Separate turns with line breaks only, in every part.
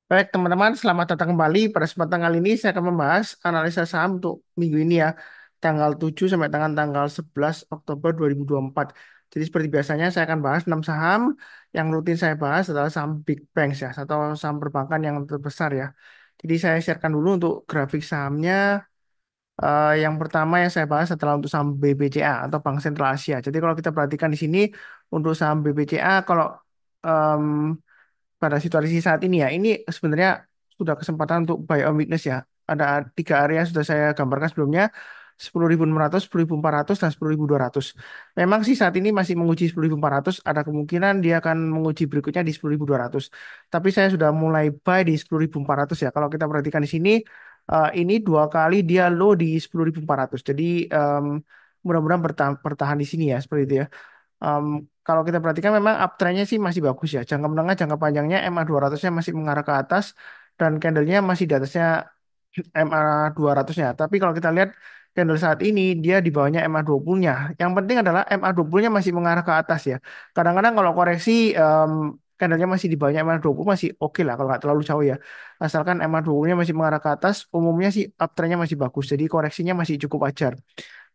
Baik, teman-teman, selamat datang kembali. Pada kesempatan kali ini saya akan membahas analisa saham untuk minggu ini ya, tanggal 7 sampai tanggal 11 Oktober 2024. Jadi seperti biasanya saya akan bahas 6 saham. Yang rutin saya bahas adalah saham Big Banks ya, atau saham perbankan yang terbesar ya. Jadi saya sharekan dulu untuk grafik sahamnya. Yang pertama yang saya bahas adalah untuk saham BBCA atau Bank Sentral Asia. Jadi kalau kita perhatikan di sini untuk saham BBCA, kalau em, pada situasi saat ini ya, ini sebenarnya sudah kesempatan untuk buy on weakness ya. Ada tiga area yang sudah saya gambarkan sebelumnya, 10.600, 10.400, dan 10.200. Memang sih saat ini masih menguji 10.400, ada kemungkinan dia akan menguji berikutnya di 10.200. Tapi saya sudah mulai buy di 10.400 ya. Kalau kita perhatikan di sini, ini dua kali dia low di 10.400. Jadi mudah-mudahan bertahan di sini ya, seperti itu ya. Em, Kalau kita perhatikan memang uptrendnya sih masih bagus ya. Jangka menengah, jangka panjangnya MA 200-nya masih mengarah ke atas dan candlenya masih di atasnya MA 200-nya. Tapi kalau kita lihat candle saat ini dia di bawahnya MA 20-nya. Yang penting adalah MA 20-nya masih mengarah ke atas ya. Kadang-kadang kalau koreksi candlenya masih di bawahnya MA 20 masih oke lah kalau nggak terlalu jauh ya. Asalkan MA 20-nya masih mengarah ke atas, umumnya sih uptrendnya masih bagus. Jadi koreksinya masih cukup wajar.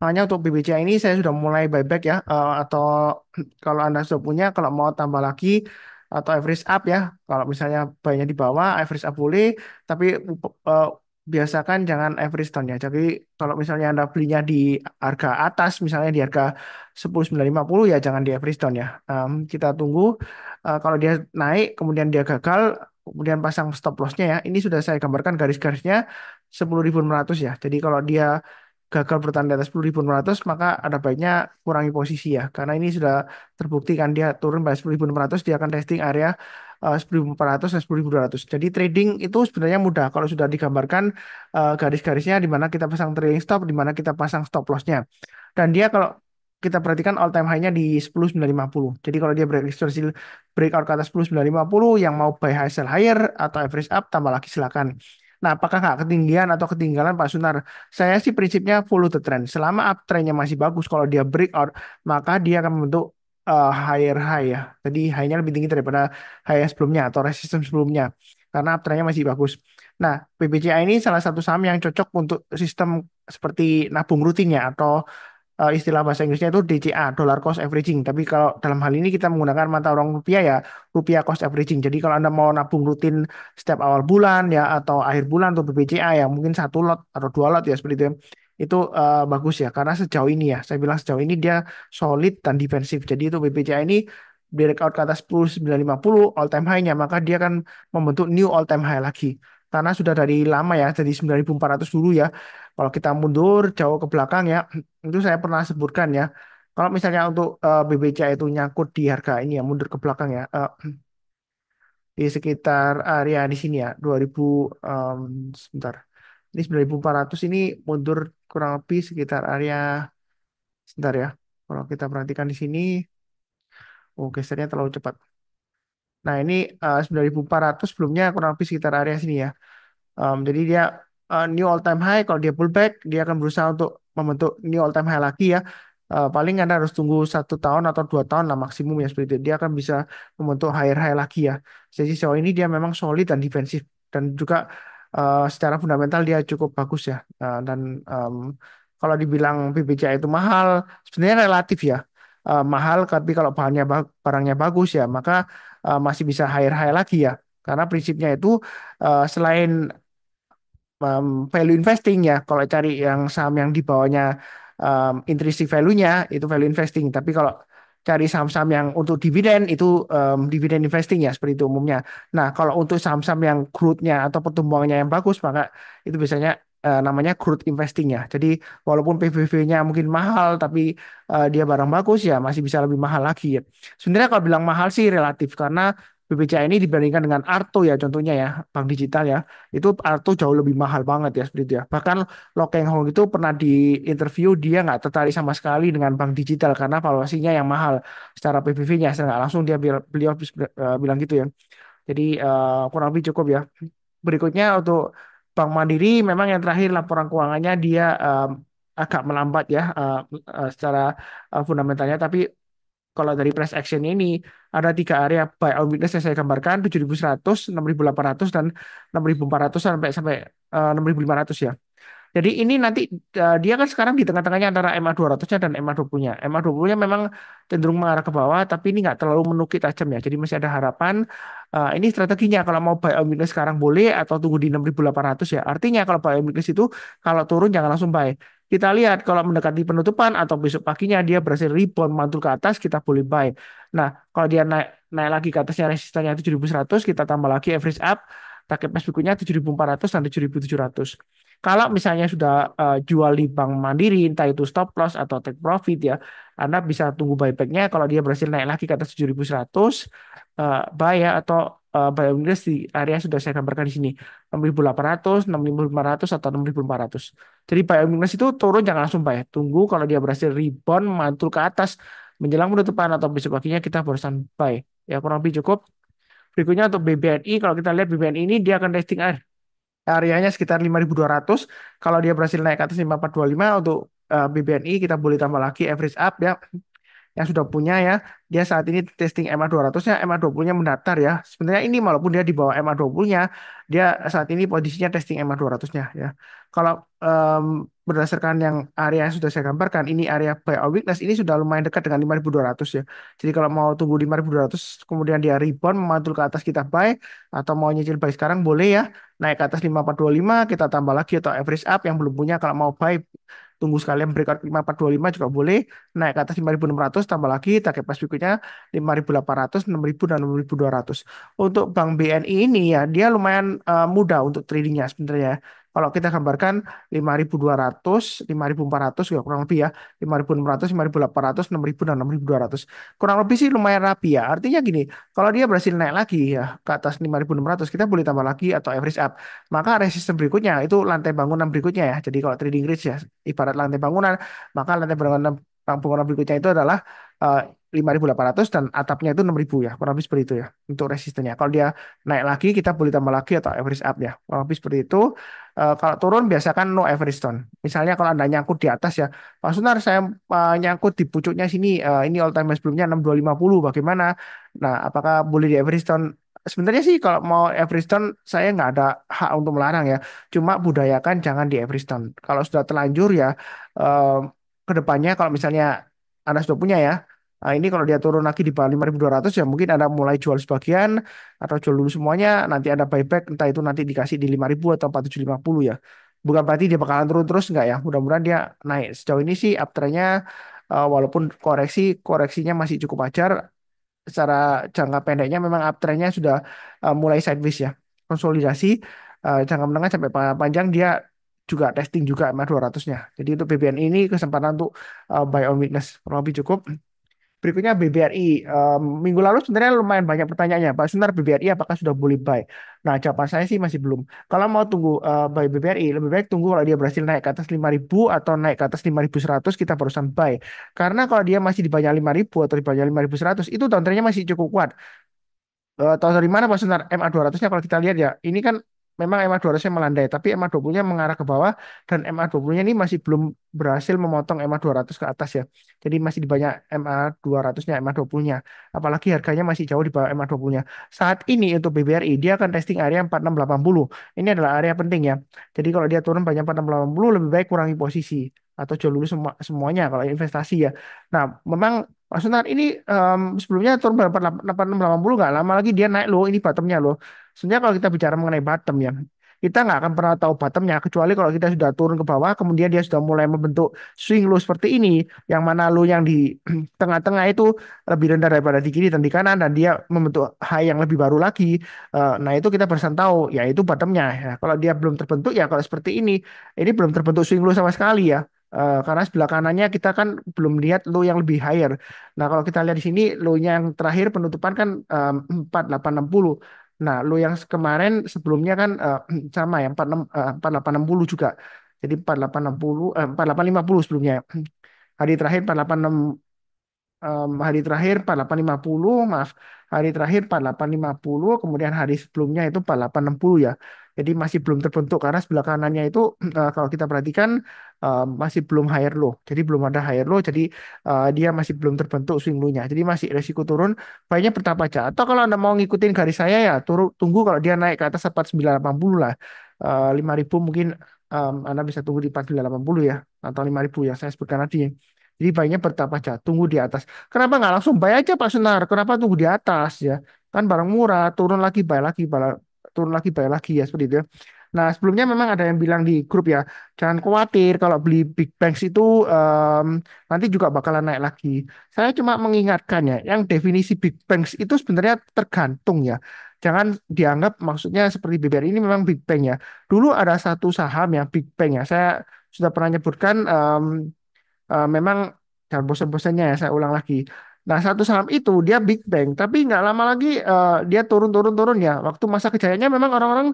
Makanya untuk BBCA ini saya sudah mulai buyback ya, atau kalau Anda sudah punya, kalau mau tambah lagi atau average up ya, kalau misalnya buynya di bawah, average up boleh, tapi eh, biasakan jangan average down ya. Jadi kalau misalnya Anda belinya di harga atas, misalnya di harga 10.950 ya jangan di average down ya. Kita tunggu kalau dia naik, kemudian dia gagal, kemudian pasang stop lossnya ya. Ini sudah saya gambarkan garis-garisnya 10.600 ya. Jadi kalau dia gagal bertahan di atas 10.600 maka ada baiknya kurangi posisi ya karena ini sudah terbukti kan dia turun pada 10.600 dia akan testing area 10.400 dan 10.200 jadi trading itu sebenarnya mudah kalau sudah digambarkan garis-garisnya di mana kita pasang trailing stop di mana kita pasang stop lossnya dan dia kalau kita perhatikan all time high-nya di 10.950 jadi kalau dia breakout ke atas 10.950 yang mau buy high sell higher atau average up tambah lagi silakan. Nah, apakah nggak ketinggian atau ketinggalan Pak Sunar? Saya sih prinsipnya follow the trend. Selama uptrendnya masih bagus, kalau dia breakout, maka dia akan membentuk higher high ya. Jadi high-nya lebih tinggi daripada high yang sebelumnya atau resistance sebelumnya. Karena uptrendnya masih bagus. Nah, PBCA ini salah satu saham yang cocok untuk sistem seperti nabung rutinnya atau istilah bahasa Inggrisnya itu DCA, dollar cost averaging. Tapi kalau dalam hal ini kita menggunakan mata uang rupiah ya, rupiah cost averaging. Jadi kalau Anda mau nabung rutin setiap awal bulan ya atau akhir bulan untuk BPCA ya mungkin satu lot atau dua lot ya seperti itu bagus ya karena sejauh ini ya saya bilang sejauh ini dia solid dan defensif. Jadi itu BPCA ini breakout ke atas 10.950 all time high-nya maka dia akan membentuk new all time high lagi. Karena sudah dari lama ya, dari 9.400 dulu ya. Kalau kita mundur jauh ke belakang ya, itu saya pernah sebutkan ya. Kalau misalnya untuk BBCA itu nyangkut di harga ini ya, mundur ke belakang ya, di sekitar area di sini ya, 2000 sebentar. Ini 9.400 ini mundur kurang lebih sekitar area sebentar ya. Kalau kita perhatikan di sini, oh gesernya terlalu cepat. Nah, ini 9.400 sebelumnya kurang lebih sekitar area sini ya. Jadi dia new all time high. Kalau dia pullback, dia akan berusaha untuk membentuk new all time high lagi ya. Paling Anda harus tunggu 1 tahun atau 2 tahun lah maksimum ya seperti itu. Dia akan bisa membentuk higher high lagi ya. Jadi sejauh ini dia memang solid dan defensif dan juga secara fundamental dia cukup bagus ya. Dan kalau dibilang BBCA itu mahal, sebenarnya relatif ya. Mahal, tapi kalau barangnya bagus ya, maka masih bisa higher high lagi ya. Karena prinsipnya itu selain value investing ya. Kalau cari yang saham yang di bawahnya intrinsic value-nya itu value investing. Tapi kalau cari saham-saham yang untuk dividen itu dividen investing ya seperti itu umumnya. Nah, kalau untuk saham-saham yang growth-nya atau pertumbuhannya yang bagus maka itu biasanya namanya growth investing ya. Jadi walaupun PBV-nya mungkin mahal tapi dia barang bagus ya masih bisa lebih mahal lagi ya. Sebenarnya kalau bilang mahal sih relatif karena BBCA ini dibandingkan dengan Arto ya contohnya ya bank digital ya itu Arto jauh lebih mahal banget ya seperti itu ya. Bahkan Lo Keng Hong itu pernah di interview dia nggak tertarik sama sekali dengan bank digital karena valuasinya yang mahal secara PBV-nya. Secara nggak langsung beliau bilang gitu ya. Jadi kurang lebih cukup ya. Berikutnya untuk Bank Mandiri memang yang terakhir laporan keuangannya dia agak melambat ya secara fundamentalnya tapi kalau dari price action ini ada tiga area buy on weakness yang saya gambarkan 7.100, 6.800 dan 6.400 sampai sampai 6.500 ya. Jadi ini nanti dia kan sekarang di tengah-tengahnya antara MA200-nya dan MA20-nya. MA20-nya memang cenderung mengarah ke bawah, tapi ini nggak terlalu menukik tajam ya. Jadi masih ada harapan. Ini strateginya kalau mau buy on weakness sekarang boleh atau tunggu di 6.800 ya. Artinya kalau buy on weakness itu kalau turun jangan langsung buy. Kita lihat kalau mendekati penutupan atau besok paginya dia berhasil rebound mantul ke atas, kita boleh buy. Nah, kalau dia naik naik lagi ke atasnya resistannya 7.100, kita tambah lagi average up, target price berikutnya 7.400 dan 7.700. Kalau misalnya sudah jual di bank mandiri, entah itu stop loss atau take profit ya, Anda bisa tunggu buybacknya. Kalau dia berhasil naik lagi ke atas 7.100, buy ya, atau buy on weakness di area yang sudah saya gambarkan di sini, 6.800, 6.500 atau 6.400. Jadi buy on weakness itu turun jangan langsung buy. Tunggu kalau dia berhasil rebound, mantul ke atas, menjelang penutupan atau besok paginya kita barusan buy. Ya kurang lebih cukup. Berikutnya untuk BBNI, kalau kita lihat BBNI ini dia akan testing areanya sekitar 5.200. Kalau dia berhasil naik ke atas 5.425 untuk BBNI kita boleh tambah lagi average up ya yang sudah punya ya. Dia saat ini testing MA200-nya, MA20-nya mendaftar ya. Sebenarnya ini walaupun dia di bawah MA20-nya, dia saat ini posisinya testing MA200-nya ya. Kalau berdasarkan yang area yang sudah saya gambarkan, ini area buy or weakness ini sudah lumayan dekat dengan 5.200 ya. Jadi kalau mau tunggu 5.200 kemudian dia rebound memantul ke atas kita buy atau mau nyicil buy sekarang boleh ya. Naik ke atas 5.425 kita tambah lagi atau average up yang belum punya kalau mau buy tunggu sekalian breakout 5.425 juga boleh naik ke atas 5.600 tambah lagi target price berikutnya 5.800, 6.000 dan 6.200. Untuk Bank BNI ini ya dia lumayan mudah untuk tradingnya sebenarnya. Kalau kita gambarkan 5.200, 5.400 ya kurang lebih ya 5.600, 5.800, 6.000 dan 6.200. Kurang lebih sih lumayan rapi ya. Artinya gini, kalau dia berhasil naik lagi ya ke atas 5.600 kita boleh tambah lagi atau average up. Maka resisten berikutnya itu lantai bangunan berikutnya ya. Jadi kalau trading range ya ibarat lantai bangunan, maka lantai bangunan berikutnya itu adalah eh, 5.800 dan atapnya itu 6.000 ya. Kurang lebih seperti itu ya untuk resistennya. Kalau dia naik lagi kita boleh tambah lagi atau average up ya. Kurang lebih seperti itu. Kalau turun biasakan no average down. Misalnya kalau Anda nyangkut di atas ya, Pak Sunar saya nyangkut di pucuknya sini, ini all time high sebelumnya 6250 bagaimana? Nah, apakah boleh di average down? Sebenarnya sih kalau mau average down saya nggak ada hak untuk melarang ya. Cuma budayakan jangan di average down. Kalau sudah terlanjur ya eh, ke depannya kalau misalnya Anda sudah punya ya. Nah, ini kalau dia turun lagi di bawah 5.200 ya mungkin Anda mulai jual sebagian atau jual dulu semuanya nanti ada buyback entah itu nanti dikasih di 5.000 atau 4.750 ya. Bukan berarti dia bakalan turun terus enggak ya. Mudah-mudahan dia naik. Sejauh ini sih uptrendnya walaupun koreksinya masih cukup wajar secara jangka pendeknya memang uptrendnya sudah mulai sideways ya konsolidasi jangka menengah sampai panjang dia juga testing juga MA 200-nya. Jadi untuk BBN ini kesempatan untuk buy on weakness kurang lebih cukup. Berikutnya BBRI. Minggu lalu sebenarnya lumayan banyak pertanyaannya. Pak Sunar BBRI apakah sudah boleh buy? Nah, jawaban saya sih masih belum. Kalau mau tunggu buy BBRI, lebih baik tunggu kalau dia berhasil naik ke atas 5.000 atau naik ke atas 5.100 kita barusan buy. Karena kalau dia masih di bawah 5.000 atau di bawah 5.100 itu downtrendnya masih cukup kuat. Tahu dari mana Pak Sunar MA200-nya kalau kita lihat ya, ini kan memang MA200-nya melandai, tapi MA20-nya mengarah ke bawah dan MA20-nya ini masih belum berhasil memotong MA200 ke atas ya. Jadi masih di banyak MA200-nya, MA20-nya. Apalagi harganya masih jauh di bawah MA20-nya. Saat ini untuk BBRI, dia akan testing area 4680. Ini adalah area penting ya. Jadi kalau dia turun banyak 4680, lebih baik kurangi posisi atau jual dulu semuanya kalau investasi ya. Nah, memang Mas Sunar ini sebelumnya turun berapa 8680 nggak lama lagi dia naik loh ini bottomnya loh. Sebenarnya kalau kita bicara mengenai bottom ya kita nggak akan pernah tahu bottomnya kecuali kalau kita sudah turun ke bawah kemudian dia sudah mulai membentuk swing low seperti ini yang mana low yang di tengah-tengah itu lebih rendah daripada di kiri dan di kanan dan dia membentuk high yang lebih baru lagi. Nah itu kita barusan tahu ya itu bottomnya ya. Kalau dia belum terbentuk ya kalau seperti ini belum terbentuk swing low sama sekali ya. Karena sebelah kanannya kita kan belum lihat low yang lebih higher. Nah, kalau kita lihat di sini low-nya yang terakhir penutupan kan 4860. Nah, low yang kemarin sebelumnya kan sama ya 46 4860 juga. Jadi 4860 4850 sebelumnya. Hari terakhir 486 hari terakhir 4850, maaf. Hari terakhir 4850, kemudian hari sebelumnya itu 4860 ya. Jadi masih belum terbentuk karena sebelah kanannya itu kalau kita perhatikan masih belum higher low. Jadi belum ada higher low, jadi dia masih belum terbentuk swing low-nya. Jadi masih resiko turun, baiknya bertahap aja. Atau kalau Anda mau ngikutin garis saya ya, tunggu kalau dia naik ke atas 4980 lah. 5.000 mungkin Anda bisa tunggu di 4980 ya, atau 5.000 yang saya sebutkan tadi. Jadi baiknya bertahap aja, tunggu di atas. Kenapa nggak langsung buy aja Pak Sunar? Kenapa tunggu di atas ya? Kan barang murah, turun lagi, buy lagi, turun lagi, buy lagi ya seperti itu ya. Nah, sebelumnya memang ada yang bilang di grup ya, jangan khawatir kalau beli Big Banks itu nanti juga bakalan naik lagi. Saya cuma mengingatkan ya, yang definisi Big Banks itu sebenarnya tergantung ya. Jangan dianggap maksudnya seperti BBRI ini memang Big Bang ya. Dulu ada satu saham yang Big Bang ya. Saya sudah pernah nyebutkan memang jangan bosan-bosannya ya saya ulang lagi. Nah, satu saham itu dia Big Bang, tapi nggak lama lagi dia turun-turun-turun ya. Waktu masa kejayaannya memang orang-orang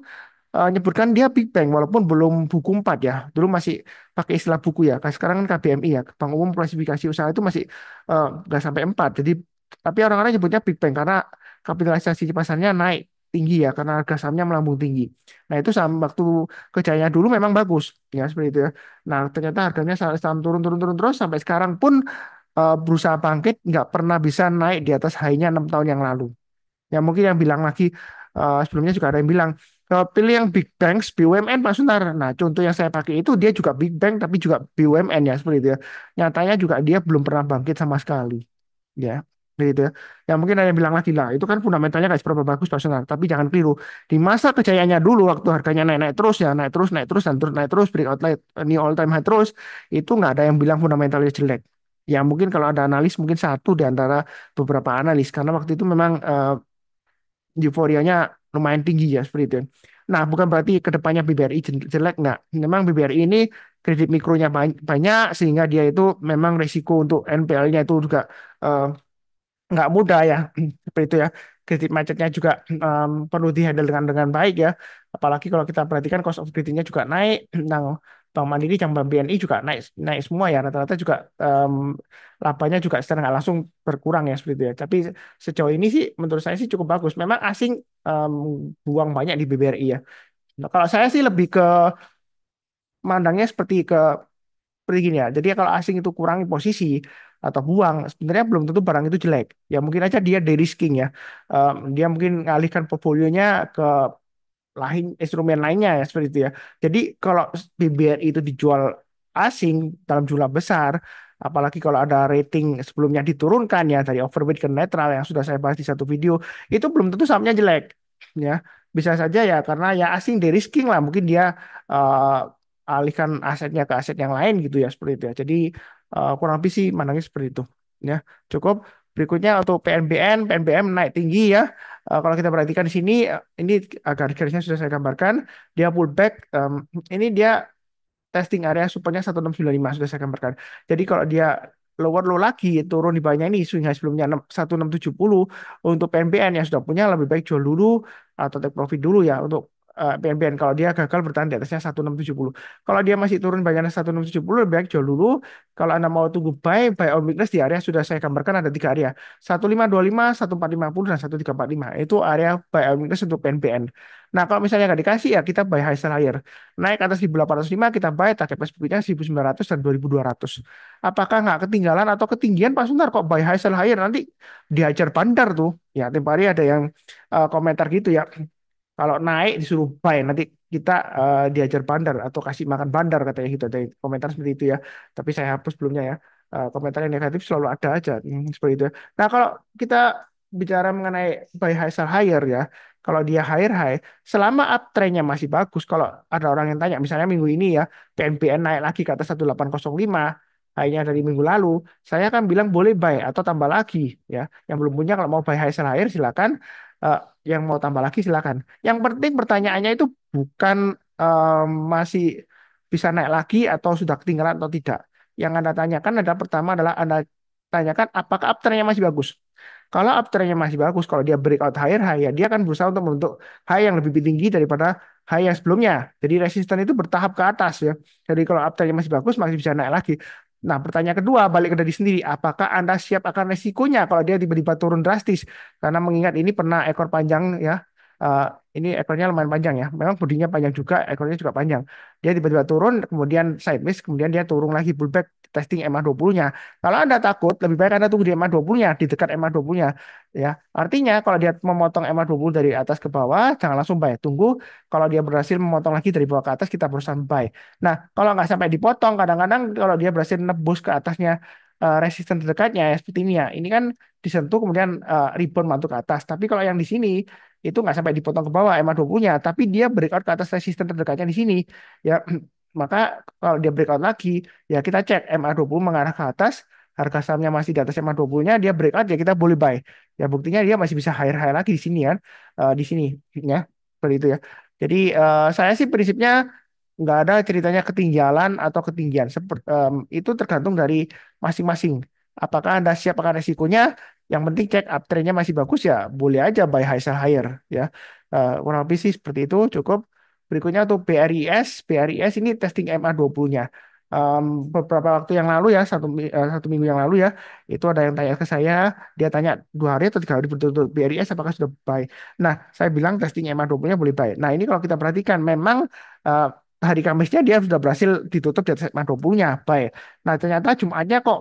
nyebutkan dia Big Bang walaupun belum buku 4 ya. Dulu masih pakai istilah buku ya. Sekarang kan KBMI ya, Bank Umum Klasifikasi Usaha itu masih nggak sampai 4. Jadi tapi orang-orang nyebutnya Big Bang karena kapitalisasi pasarnya naik tinggi ya karena harga sahamnya melambung tinggi. Nah, itu saham waktu kejayaannya dulu memang bagus ya seperti itu ya. Nah, ternyata harganya saham turun-turun-turun terus sampai sekarang pun berusaha bangkit nggak pernah bisa naik di atas high-nya 6 tahun yang lalu. Ya mungkin yang bilang lagi sebelumnya juga ada yang bilang pilih yang big banks BUMN Pak Sunar. Nah contoh yang saya pakai itu dia juga big bank tapi juga BUMN ya seperti itu ya. Nyatanya juga dia belum pernah bangkit sama sekali. Ya begitu ya. Ya mungkin ada yang bilang lagi lah itu kan fundamentalnya nggak seberapa bagus Pak Sunar. Tapi jangan keliru. Di masa kejayaannya dulu waktu harganya naik-naik terus ya naik terus naik terus dan terus naik terus breakout new all time high terus itu nggak ada yang bilang fundamentalnya jelek. Ya mungkin kalau ada analis mungkin satu di antara beberapa analis karena waktu itu memang euforianya lumayan tinggi ya seperti itu. Nah, bukan berarti kedepannya BBRI jelek, nggak. Memang BBRI ini kredit mikronya banyak sehingga dia itu memang risiko untuk NPL-nya itu juga eh, nggak mudah ya seperti itu ya kredit macetnya juga perlu dihandle dengan baik ya apalagi kalau kita perhatikan cost of creditnya juga naik nah Bank Mandiri dan Bank BNI juga naik naik semua ya rata-rata juga labanya juga secara nggak langsung berkurang ya seperti itu ya tapi sejauh ini sih menurut saya sih cukup bagus memang asing em, buang banyak di BBRI ya. Nah, kalau saya sih lebih ke mandangnya seperti gini ya. Jadi kalau asing itu kurangi posisi atau buang, sebenarnya belum tentu barang itu jelek. Ya mungkin aja dia de-risking ya. Dia mungkin ngalihkan portfolionya ke lain instrumen lainnya ya seperti itu ya. Jadi kalau BBRI itu dijual asing dalam jumlah besar, apalagi kalau ada rating sebelumnya diturunkan ya dari overweight ke netral yang sudah saya bahas di satu video, itu belum tentu sahamnya jelek ya. Bisa saja ya karena ya asing de-risking lah, mungkin dia alihkan asetnya ke aset yang lain gitu ya seperti itu ya. Jadi kurang lebih sih mandangnya seperti itu ya. Cukup. Berikutnya untuk PNBM naik tinggi ya. Kalau kita perhatikan di sini, ini garis-garisnya sudah saya gambarkan. Dia pullback. Ini dia testing area supportnya 1695 sudah saya gambarkan. Jadi kalau dia lower low lagi, turun di bawahnya ini swing high sebelumnya 1670 untuk PNBN yang sudah punya lebih baik jual dulu atau take profit dulu ya untuk PNBN kalau dia gagal bertahan di atasnya 1670. Kalau dia masih turun bagiannya 1670 lebih baik jual dulu. Kalau Anda mau tunggu buy on weakness di area sudah saya gambarkan ada tiga area. 1525, 1450 dan 1345. Itu area buy on weakness untuk PNBN. Nah, kalau misalnya nggak dikasih ya kita buy high sell higher. Naik ke atas 1805 kita buy target price berikutnya 1900 dan 2200. Apakah nggak ketinggalan atau ketinggian Pak Suntar kok buy high sell higher nanti dihajar bandar tuh. Ya, tempo hari ada yang komentar gitu ya. Kalau naik disuruh buy nanti kita diajar bandar atau kasih makan bandar katanya gitu ada komentar seperti itu ya. Tapi saya hapus sebelumnya ya. Komentar yang negatif selalu ada aja seperti itu. Nah kalau kita bicara mengenai buy high sell higher ya, kalau dia higher high, selama uptrendnya masih bagus, kalau ada orang yang tanya, misalnya minggu ini ya, PNBN naik lagi ke atas 1805, high-nya dari minggu lalu, saya kan bilang boleh buy atau tambah lagi ya. Yang belum punya kalau mau buy high sell higher silakan. Eh, yang mau tambah lagi silakan. Yang penting pertanyaannya itu bukan masih bisa naik lagi atau sudah ketinggalan atau tidak. Yang Anda tanyakan adalah pertama adalah Anda tanyakan apakah uptrendnya masih bagus. Kalau uptrendnya masih bagus, kalau dia breakout higher high, ya dia akan berusaha untuk membentuk high yang lebih tinggi daripada high yang sebelumnya. Jadi resisten itu bertahap ke atas ya. Jadi kalau uptrendnya masih bagus, masih bisa naik lagi. Nah, pertanyaan kedua, balik ke diri sendiri. Apakah Anda siap akan resikonya kalau dia tiba-tiba turun drastis? Karena mengingat ini pernah ekor panjang ya, eh, ini ekornya lumayan panjang ya. Memang bodinya panjang juga, ekornya juga panjang. Dia tiba-tiba turun, kemudian sideways, kemudian dia turun lagi pullback testing MA20-nya. Kalau Anda takut, lebih baik Anda tunggu di MA20-nya, di dekat MA20-nya. Ya, artinya kalau dia memotong MA20 dari atas ke bawah, jangan langsung buy. Tunggu kalau dia berhasil memotong lagi dari bawah ke atas, kita berusaha buy. Nah, kalau nggak sampai dipotong, kadang-kadang kalau dia berhasil nebus ke atasnya resisten terdekatnya ya seperti ini ya. Ini kan disentuh kemudian rebound mantul ke atas. Tapi kalau yang di sini itu nggak sampai dipotong ke bawah MA20-nya, tapi dia breakout ke atas resisten terdekatnya di sini. Ya, maka kalau dia breakout lagi, ya kita cek MA20 mengarah ke atas, harga sahamnya masih di atas MA20-nya, dia breakout ya kita boleh buy. Ya buktinya dia masih bisa higher-higher lagi di sini kan. Di sini ya. Seperti itu ya. Jadi saya sih prinsipnya nggak ada ceritanya ketinggalan atau ketinggian. Itu tergantung dari masing-masing. Apakah Anda siap akan resikonya? Yang penting check uptrendnya masih bagus ya, boleh aja buy high sell higher ya. Kurang lebih sih seperti itu cukup. Berikutnya untuk BRIS, BRIS ini testing MA20-nya. Beberapa waktu yang lalu ya, satu minggu yang lalu ya, itu ada yang tanya ke saya, dia tanya 2 hari atau 3 hari berturut-turut BRIS apakah sudah buy. Nah, saya bilang testing MA20-nya boleh buy. Nah, ini kalau kita perhatikan memang eh, hari Kamisnya dia sudah berhasil ditutup di atas segmen 20-nya. Baik. Nah, ternyata Jumatnya kok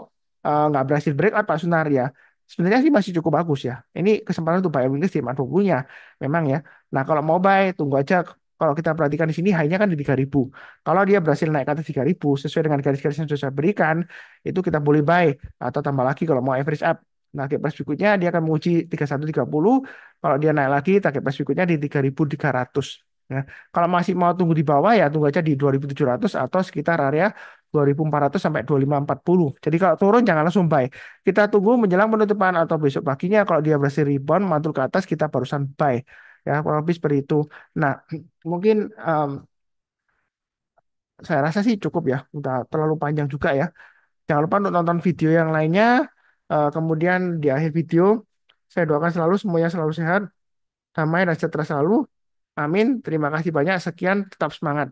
nggak berhasil breakout Pak Sunar ya. Sebenarnya sih masih cukup bagus ya. Ini kesempatan untuk buy weakness di segmen 20-nya. Memang ya. Nah, kalau mau buy, tunggu aja. Kalau kita perhatikan di sini, high-nya kan di 3.000. Kalau dia berhasil naik ke atas 3.000, sesuai dengan garis-garis yang sudah saya berikan, itu kita boleh buy. Atau tambah lagi kalau mau average up. Nah, target price berikutnya dia akan menguji 3130. Kalau dia naik lagi, target price berikutnya di 3.300. Ya. Kalau masih mau tunggu di bawah ya tunggu aja di 2.700 atau sekitar area 2.400 sampai 2.540. Jadi kalau turun jangan langsung buy. Kita tunggu menjelang penutupan atau besok paginya kalau dia berhasil rebound mantul ke atas kita barusan buy. Ya, kurang lebih seperti itu. Nah, mungkin saya rasa sih cukup ya. Udah terlalu panjang juga ya. Jangan lupa untuk nonton video yang lainnya. Kemudian di akhir video saya doakan selalu semuanya selalu sehat, damai dan sejahtera selalu. Amin. Terima kasih banyak. Sekian, tetap semangat.